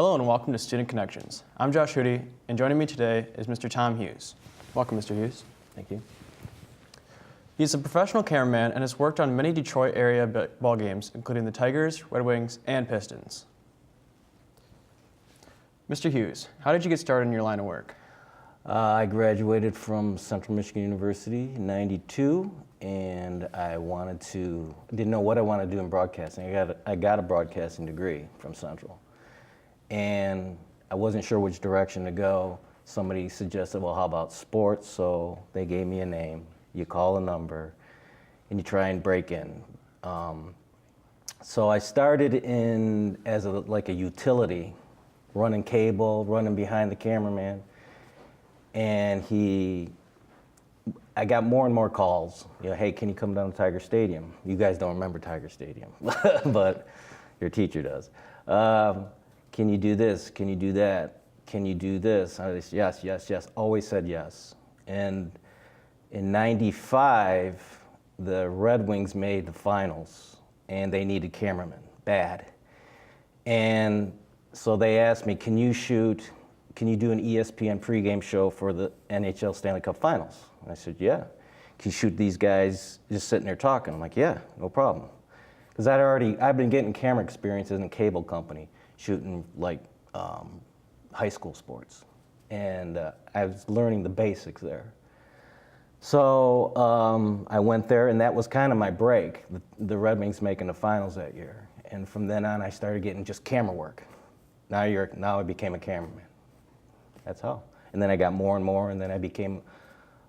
Hello and welcome to Student Connections. I'm Josh Hootie, and joining me today is Mr. Tom Hughes. Welcome, Mr. Hughes. Thank you. He's a professional cameraman and has worked on many Detroit area ball games, including the Tigers, Red Wings, and Pistons. Mr. Hughes, how did you get started in your line of work? I graduated from Central Michigan University in '92, and didn't know what I wanted to do in broadcasting. I got a broadcasting degree from Central, and I wasn't sure which direction to go. Somebody suggested, well, how about sports? So they gave me a name. You call a number, and you try and break in. So I started in as like a utility, running cable, running behind the cameraman, and I got more and more calls. Hey, can you come down to Tiger Stadium? You guys don't remember Tiger Stadium, but your teacher does. Can you do this? Can you do that? Can you do this? I said, yes, yes, yes. Always said yes. And in '95, the Red Wings made the finals, and they needed cameramen, bad. And so they asked me, can you do an ESPN pregame show for the NHL Stanley Cup Finals? And I said, yeah. Can you shoot these guys just sitting there talking? I'm like, yeah, no problem. Because I've been getting camera experiences in a cable company, shooting like high school sports. And I was learning the basics there. So I went there, and that was kind of my break, the Red Wings making the finals that year. And from then on, I started getting just camera work. Now I became a cameraman. That's how. And then I got more and more, and then I became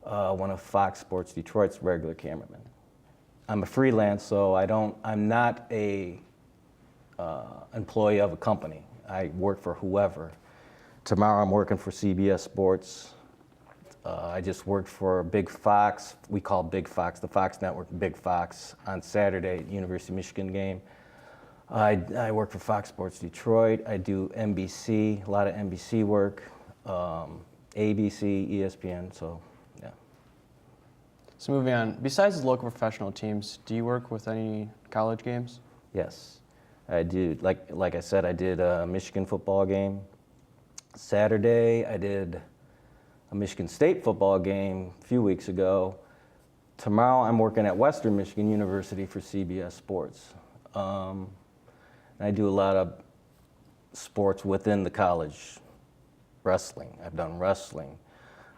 one of Fox Sports Detroit's regular cameramen. I'm a freelance, so I'm not a employee of a company. I work for whoever. Tomorrow I'm working for CBS Sports. I just worked for Big Fox. We call Big Fox, the Fox Network, Big Fox, on Saturday, University of Michigan game. I work for Fox Sports Detroit. I do NBC, a lot of NBC work, ABC, ESPN, so yeah. So moving on, besides the local professional teams, do you work with any college games? Yes, I do. Like I said, I did a Michigan football game. Saturday, I did a Michigan State football game a few weeks ago. Tomorrow, I'm working at Western Michigan University for CBS Sports. And I do a lot of sports within the college. Wrestling. I've done wrestling.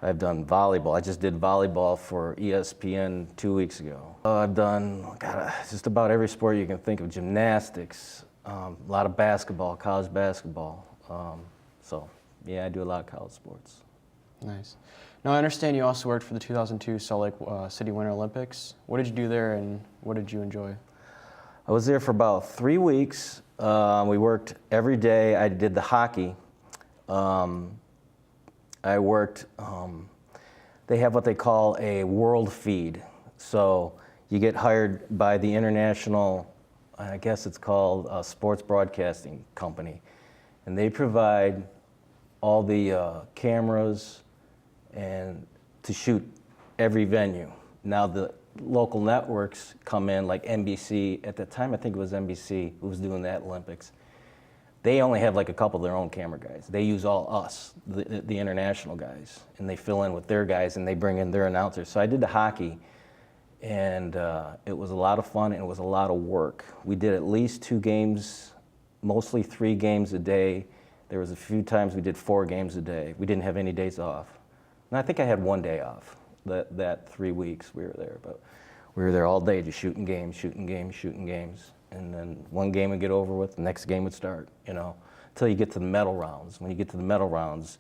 I've done volleyball. I just did volleyball for ESPN 2 weeks ago. I've done just about every sport you can think of. Gymnastics, a lot of basketball, college basketball. So yeah, I do a lot of college sports. Nice. Now I understand you also worked for the 2002 Salt Lake City Winter Olympics. What did you do there, and what did you enjoy? I was there for about 3 weeks. We worked every day. I did the hockey. I worked, they have what they call a world feed. So you get hired by the international, I guess it's called a sports broadcasting company. And they provide all the cameras and to shoot every venue. Now the local networks come in, like NBC, at the time I think it was NBC who was doing that Olympics. They only have like a couple of their own camera guys. They use all us, the international guys, and they fill in with their guys, and they bring in their announcers. So I did the hockey, and it was a lot of fun, and it was a lot of work. We did at least 2 games, mostly 3 games a day. There was a few times we did 4 games a day. We didn't have any days off. And I think I had 1 day off that 3 weeks we were there, but we were there all day just shooting games, shooting games, shooting games. And then one game would get over with, the next game would start, until you get to the medal rounds. When you get to the medal rounds,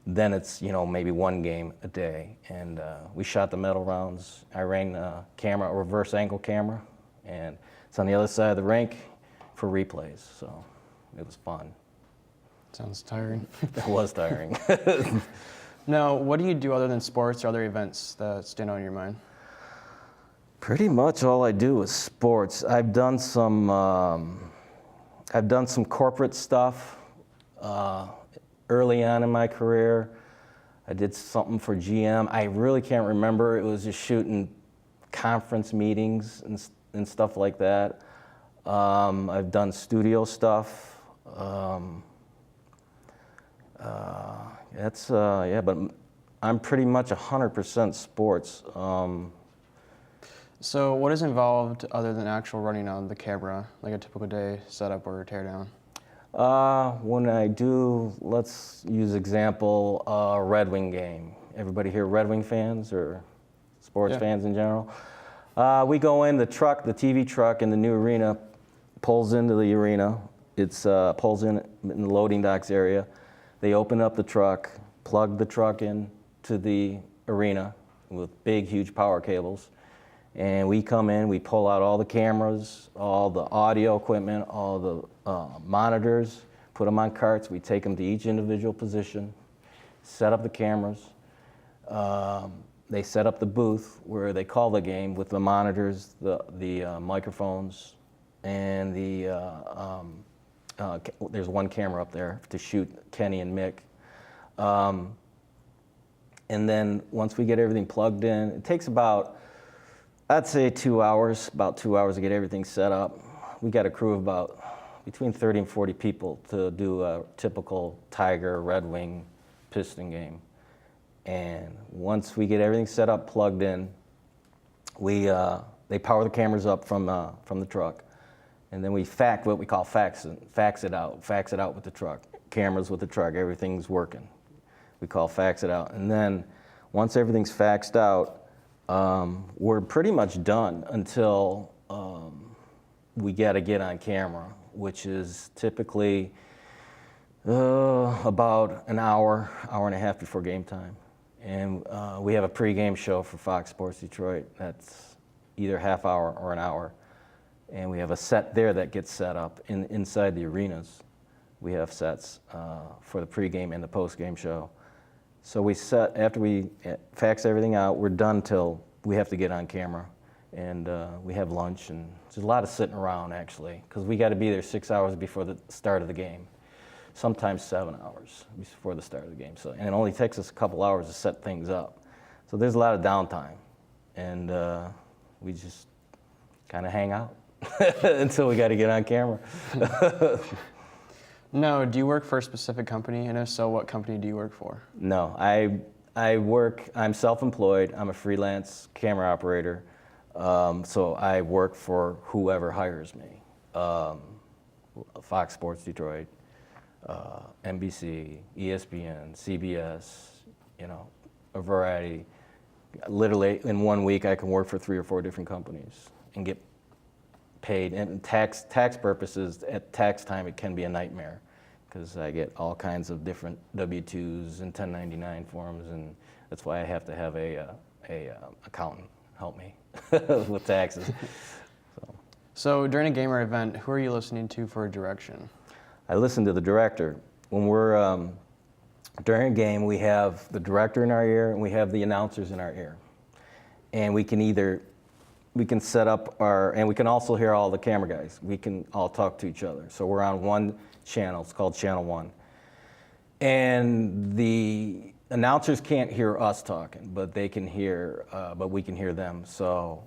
then it's, maybe 1 game a day. And we shot the medal rounds. I ran a camera, a reverse angle camera, and it's on the other side of the rink for replays. So it was fun. Sounds tiring. It was tiring. Now, what do you do other than sports or other events that stand out in your mind? Pretty much all I do is sports. I've done some corporate stuff early on in my career. I did something for GM. I really can't remember. It was just shooting conference meetings and stuff like that. I've done studio stuff. Yeah, but I'm pretty much 100% sports. So what is involved other than actual running on the camera, like a typical day setup or teardown? When I do, let's use example, Red Wing game. Everybody here Red Wing fans or sports Yeah. fans in general? We go in, the TV truck in the new arena pulls into the arena. It's pulls in the loading docks area. They open up the truck, plug the truck in to the arena with big, huge power cables. And we come in, we pull out all the cameras, all the audio equipment, all the monitors, put them on carts. We take them to each individual position, set up the cameras. They set up the booth where they call the game with the monitors, the microphones, and there's one camera up there to shoot Kenny and Mick. And then once we get everything plugged in, it takes about, I'd say 2 hours, about 2 hours to get everything set up. We got a crew of about between 30 and 40 people to do a typical Tiger, Red Wing, Piston game. And once we get everything set up, plugged in, they power the cameras up from the truck. And then we what we call fax it out with the truck. Cameras with the truck, everything's working. We call fax it out. And then once everything's faxed out, we're pretty much done until we got to get on camera, which is typically about an hour and a half before game time. And we have a pregame show for Fox Sports Detroit that's either half hour or an hour. And we have a set there that gets set up inside the arenas. We have sets for the pregame and the postgame show. So after we fax everything out, we're done till we have to get on camera. And we have lunch, and there's a lot of sitting around, actually, because we got to be there 6 hours before the start of the game, sometimes 7 hours before the start of the game. And it only takes us a couple hours to set things up. So there's a lot of downtime, and we just kind of hang out until we got to get on camera. No, do you work for a specific company? And if so, what company do you work for? No, I'm self-employed. I'm a freelance camera operator. So I work for whoever hires me. Fox Sports Detroit, NBC, ESPN, CBS, a variety. Literally in 1 week I can work for 3 or 4 different companies and get paid. And tax purposes, at tax time, it can be a nightmare because I get all kinds of different W-2s and 1099 forms, and that's why I have to have a accountant help me with taxes. So during a game or event, who are you listening to for direction? I listen to the director. When we're during a game, we have the director in our ear and we have the announcers in our ear, and we can set up and we can also hear all the camera guys. We can all talk to each other. So we're on one channel, it's called Channel 1. And the announcers can't hear us talking, but we can hear them. So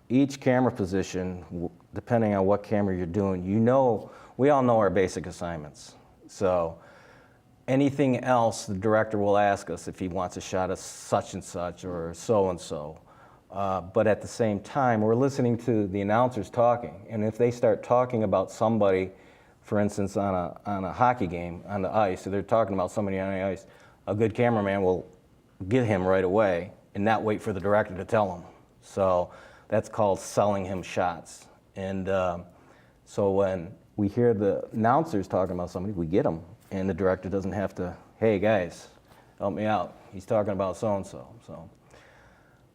each camera position, depending on what camera you're doing, we all know our basic assignments. So anything else, the director will ask us if he wants a shot of such and such or so and so. But at the same time, we're listening to the announcers talking, and if they start talking about somebody, for instance, on a hockey game on the ice, so they're talking about somebody on the ice, a good cameraman will get him right away and not wait for the director to tell him. So that's called selling him shots. And so when we hear the announcers talking about somebody, we get them, and the director doesn't have to, hey guys, help me out. He's talking about so-and-so.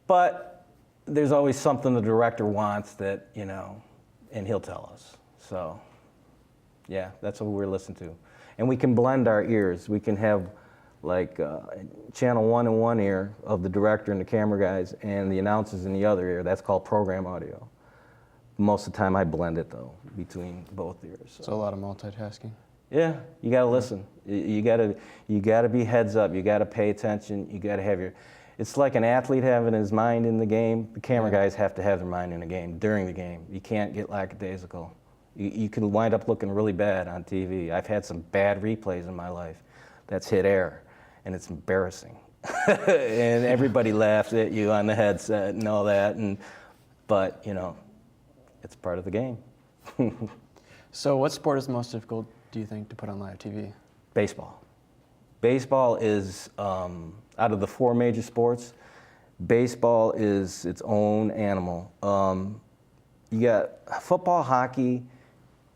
But there's always something the director wants that, and he'll tell us. So, yeah, that's what we're listening to. And we can blend our ears. We can have channel 1 in one ear of the director and the camera guys and the announcers in the other ear. That's called program audio. Most of the time I blend it, though, between both ears. So a lot of multitasking. Yeah, you got to listen. You got to be heads up. You got to pay attention. You got to have it's like an athlete having his mind in the game. The camera guys have to have their mind in the game during the game. You can't get lackadaisical. You can wind up looking really bad on TV. I've had some bad replays in my life that's hit air, and it's embarrassing. And everybody laughs at you on the headset and all that, but it's part of the game. So what sport is the most difficult, do you think, to put on live TV? Baseball. Baseball is, out of the 4 major sports, baseball is its own animal. You got football, hockey,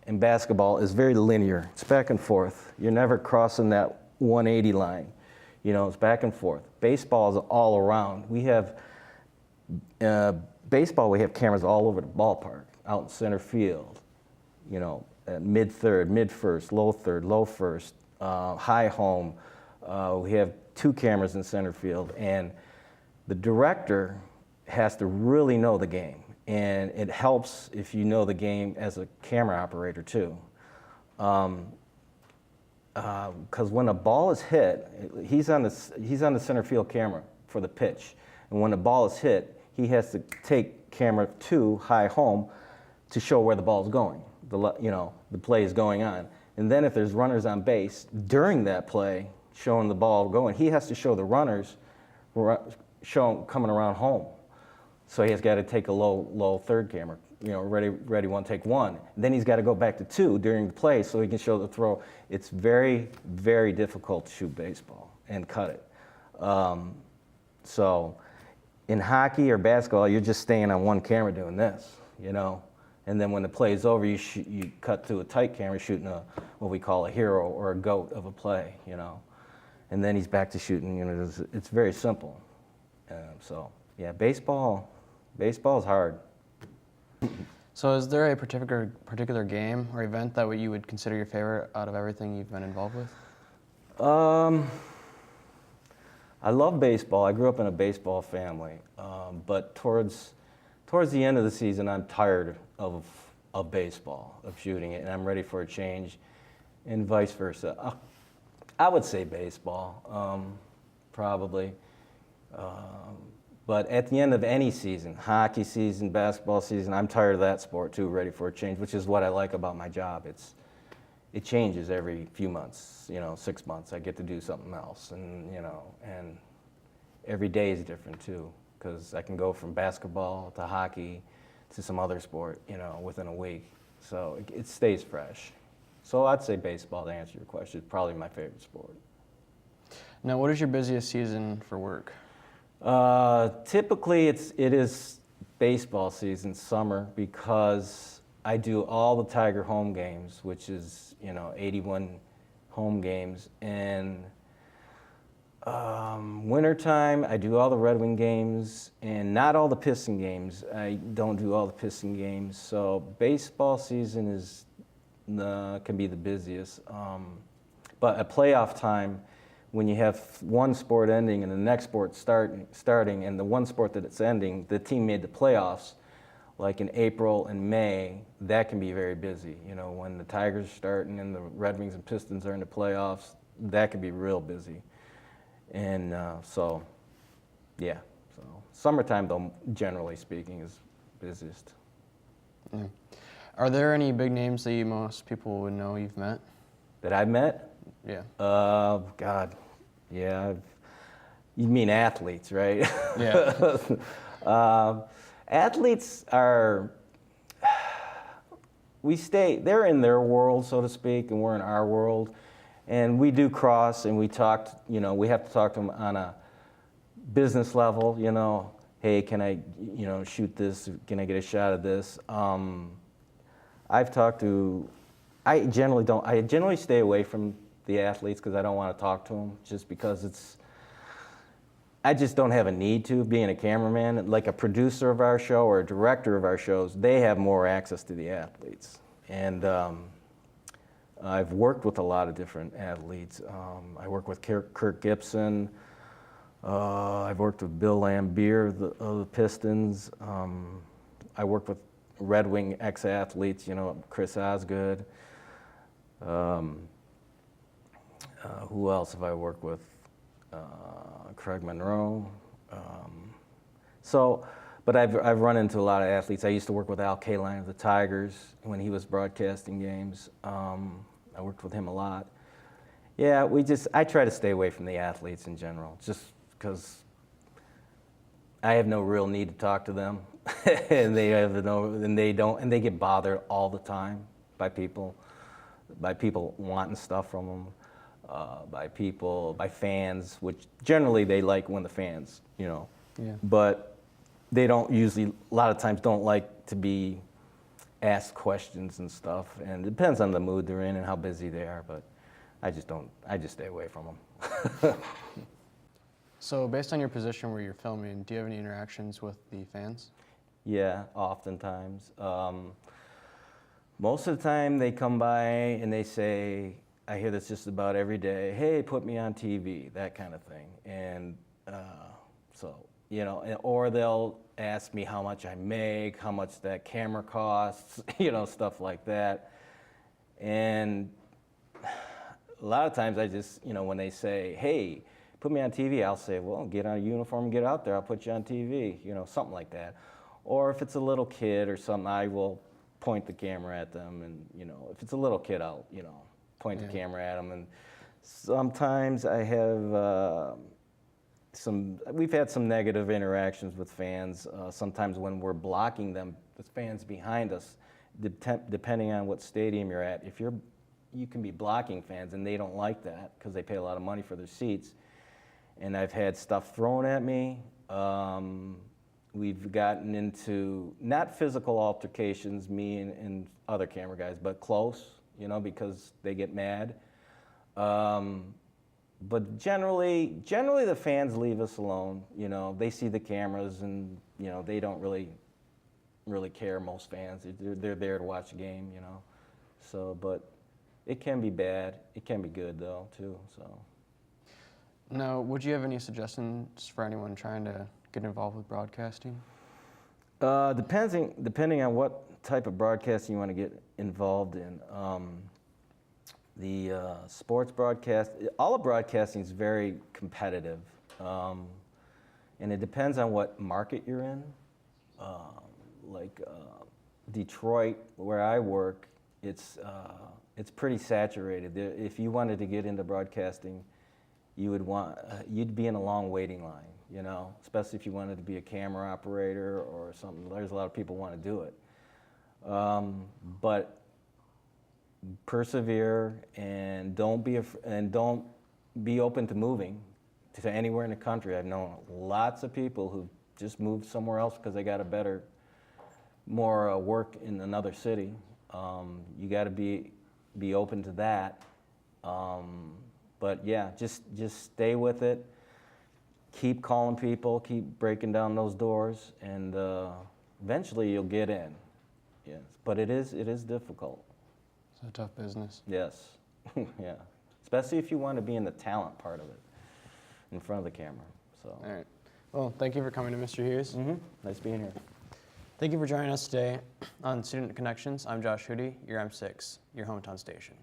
and basketball is very linear. It's back and forth. You're never crossing that 180 line. It's back and forth. Baseball is all around. We have, baseball, we have cameras all over the ballpark, out in center field, at mid-third, mid-first, low third, low first, high home. We have 2 cameras in center field, and the director has to really know the game, and it helps if you know the game as a camera operator too. Because when a ball is hit, he's on the center field camera for the pitch, and when the ball is hit, he has to take camera 2 high home to show where the ball is going. The play is going on, and then if there's runners on base during that play, showing the ball going, he has to show the runners coming around home. So he's got to take a low third camera, ready one, take 1. Then he's got to go back to 2 during the play so he can show the throw. It's very, very difficult to shoot baseball and cut it. So in hockey or basketball, you're just staying on one camera doing this, And then when the play is over, you cut to a tight camera shooting what we call a hero or a goat of a play, And then he's back to shooting. It's very simple. So yeah, baseball is hard. So is there a particular game or event that you would consider your favorite out of everything you've been involved with? I love baseball. I grew up in a baseball family, but towards the end of the season, I'm tired of baseball, of shooting it, and I'm ready for a change, and vice versa. I would say baseball, probably. But at the end of any season, hockey season, basketball season, I'm tired of that sport too, ready for a change, which is what I like about my job. It changes every few months, 6 months. I get to do something else, and and every day is different too, because I can go from basketball to hockey to some other sport, within a week. So it stays fresh. So I'd say baseball, to answer your question, is probably my favorite sport. Now, what is your busiest season for work? Typically, it is baseball season, summer, because I do all the Tiger home games, which is 81 home games, and wintertime I do all the Red Wing games, and not all the Piston games. I don't do all the Piston games, so baseball season can be the busiest. But at playoff time, when you have one sport ending and the next sport starting, and the one sport that it's ending, the team made the playoffs, like in April and May, that can be very busy. When the Tigers are starting and the Red Wings and Pistons are in the playoffs, that can be real busy. And so summertime, though, generally speaking, is busiest. Yeah. Are there any big names that most people would know you've met? That I've met? Yeah. God, yeah. You mean athletes, right? Yeah. Athletes are, they're in their world, so to speak, and we're in our world. And we do cross, and we talk, we have to talk to them on a business level, hey, can I, shoot this? Can I get a shot of this? I've talked to, I generally stay away from the athletes because I don't want to talk to them, just because I just don't have a need to. Being a cameraman, like a producer of our show or a director of our shows, they have more access to the athletes. And I've worked with a lot of different athletes. I work with Kirk Gibson. I've worked with Bill Lambier of the Pistons. I work with Red Wing ex-athletes, Chris Osgood. Who else have I worked with? Craig Monroe. But I've run into a lot of athletes. I used to work with Al Kaline of the Tigers when he was broadcasting games. I worked with him a lot. Yeah, I try to stay away from the athletes in general, just because I have no real need to talk to them, and they get bothered all the time by people wanting stuff from them, by fans, which generally they like when the fans, Yeah. but they don't usually, a lot of times don't like to be asked questions and stuff, and it depends on the mood they're in and how busy they are, but I just stay away from them. So based on your position where you're filming, do you have any interactions with the fans? Yeah, oftentimes. Most of the time they come by and they say, I hear this just about every day, hey, put me on TV, that kind of thing. And or they'll ask me how much I make, how much that camera costs, stuff like that. And a lot of times I just, when they say, hey, put me on TV, I'll say, well, get on a uniform and get out there, I'll put you on TV, something like that. Or if it's a little kid or something, I will point the camera at them, and, if it's a little kid, I'll, point the camera at them. And sometimes I have we've had some negative interactions with fans, sometimes when we're blocking them, the fans behind us, depending on what stadium you're at. If you can be blocking fans, and they don't like that because they pay a lot of money for their seats. And I've had stuff thrown at me. We've gotten into not physical altercations, me and other camera guys, but close, because they get mad. But generally the fans leave us alone. They see the cameras, and they don't really care. Most fans, they're there to watch the game. So, but it can be bad. It can be good though too. So. Now, would you have any suggestions for anyone trying to get involved with broadcasting? Depending on what type of broadcasting you want to get involved in. The sports broadcast, all of broadcasting is very competitive, and it depends on what market you're in. Like Detroit, where I work, it's pretty saturated. If you wanted to get into broadcasting, you'd be in a long waiting line, especially if you wanted to be a camera operator or something. There's a lot of people want to do it, but persevere, and don't be open to moving to anywhere in the country. I've known lots of people who just moved somewhere else because they got more work in another city. You got to be open to that. But yeah, just stay with it. Keep calling people, keep breaking down those doors, and eventually you'll get in. Yes, but it is difficult. It's a tough business. Yes, yeah. Especially if you want to be in the talent part of it, in front of the camera. So. All right. Well, thank you for coming to Mr. Hughes. Mm-hmm. Nice being here. Thank you for joining us today on Student Connections. I'm Josh Hootie, your M6, your hometown station.